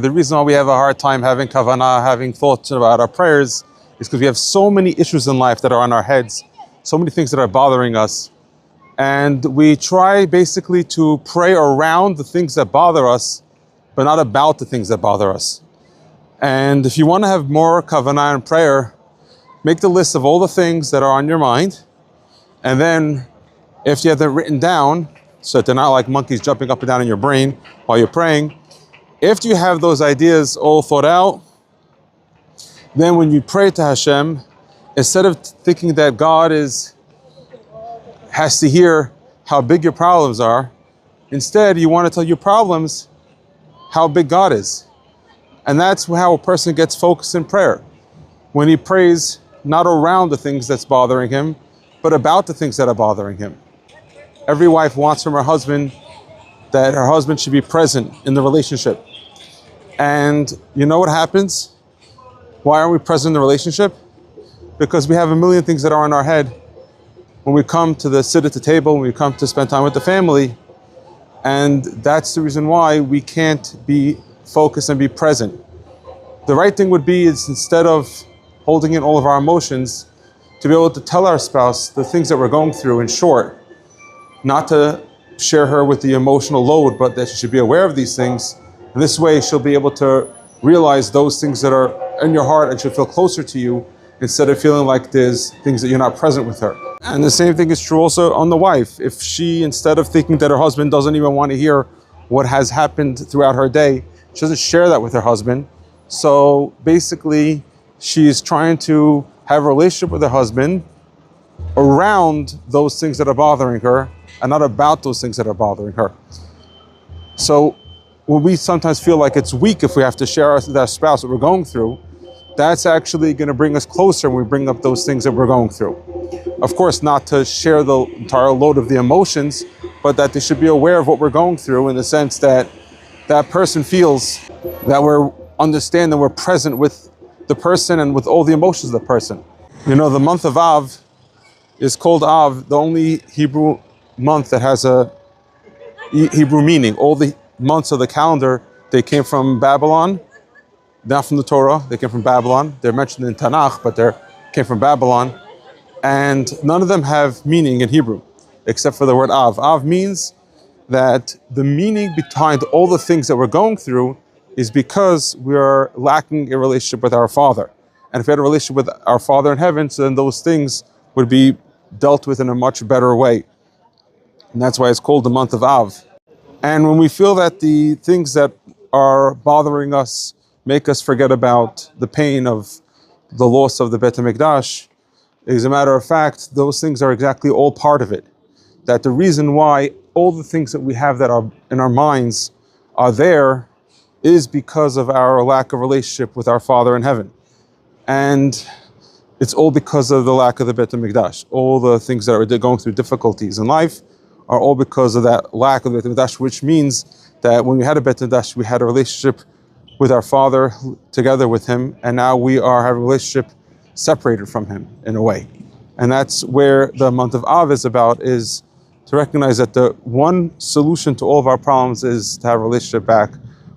The reason why we have a hard time having kavanah, having thoughts about our prayers, is because we have so many issues in life that are on our heads, so many things that are bothering us. And we try basically to pray around the things that bother us, but not about the things that bother us. And if you want to have more kavanah in prayer, make the list of all the things that are on your mind. And then if you have them written down, so that they're not like monkeys jumping up and down in your brain while you're praying, after you have those ideas all thought out, then when you pray to Hashem, instead of thinking that God has to hear how big your problems are, instead you want to tell your problems how big God is. And that's how a person gets focused in prayer. When he prays not around the things that's bothering him, but about the things that are bothering him. Every wife wants from her husband that her husband should be present in the relationship. And you know what happens? Why aren't we present in the relationship? Because we have a million things that are in our head when we come to sit at the table, when we come to spend time with the family. And that's the reason why we can't be focused and be present. The right thing would be is, instead of holding in all of our emotions, to be able to tell our spouse the things that we're going through in short, not to share her with the emotional load, but that she should be aware of these things. And this way she'll be able to realize those things that are in your heart and she'll feel closer to you, instead of feeling like there's things that you're not present with her. And the same thing is true also on the wife. If she, instead of thinking that her husband doesn't even want to hear what has happened throughout her day, she doesn't share that with her husband. So basically she's trying to have a relationship with her husband around those things that are bothering her, and not about those things that are bothering her. So when we sometimes feel like it's weak if we have to share with our spouse what we're going through, that's actually going to bring us closer when we bring up those things that we're going through. Of course, not to share the entire load of the emotions, but that they should be aware of what we're going through, in the sense that that person feels that we're understand that we're present with the person and with all the emotions of the person. You know, the month of Av is called Av, the only Hebrew month that has a Hebrew meaning. All the months of the calendar, they came from Babylon, not from the Torah, they came from Babylon. They're mentioned in Tanakh, but they came from Babylon. And none of them have meaning in Hebrew, except for the word Av. Av means that the meaning behind all the things that we're going through is because we are lacking a relationship with our Father. And if we had a relationship with our Father in heaven, so then those things would be dealt with in a much better way. And that's why it's called the month of Av. And when we feel that the things that are bothering us make us forget about the pain of the loss of the Beit HaMikdash, as a matter of fact, those things are exactly all part of it. That the reason why all the things that we have that are in our minds are there is because of our lack of relationship with our Father in heaven. And it's all because of the lack of the Beit HaMikdash. All the things that are going through difficulties in life are all because of that lack of the Beit HaMikdash, which means that when we had a Beit HaMikdash, we had a relationship with our Father together with Him, and now we have a relationship separated from Him in a way. And that's where the month of Av is about, is to recognize that the one solution to all of our problems is to have a relationship back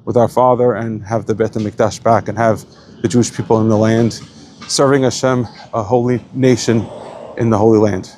with our Father and have the Beit HaMikdash back and have the Jewish people in the land serving Hashem, a holy nation in the Holy Land.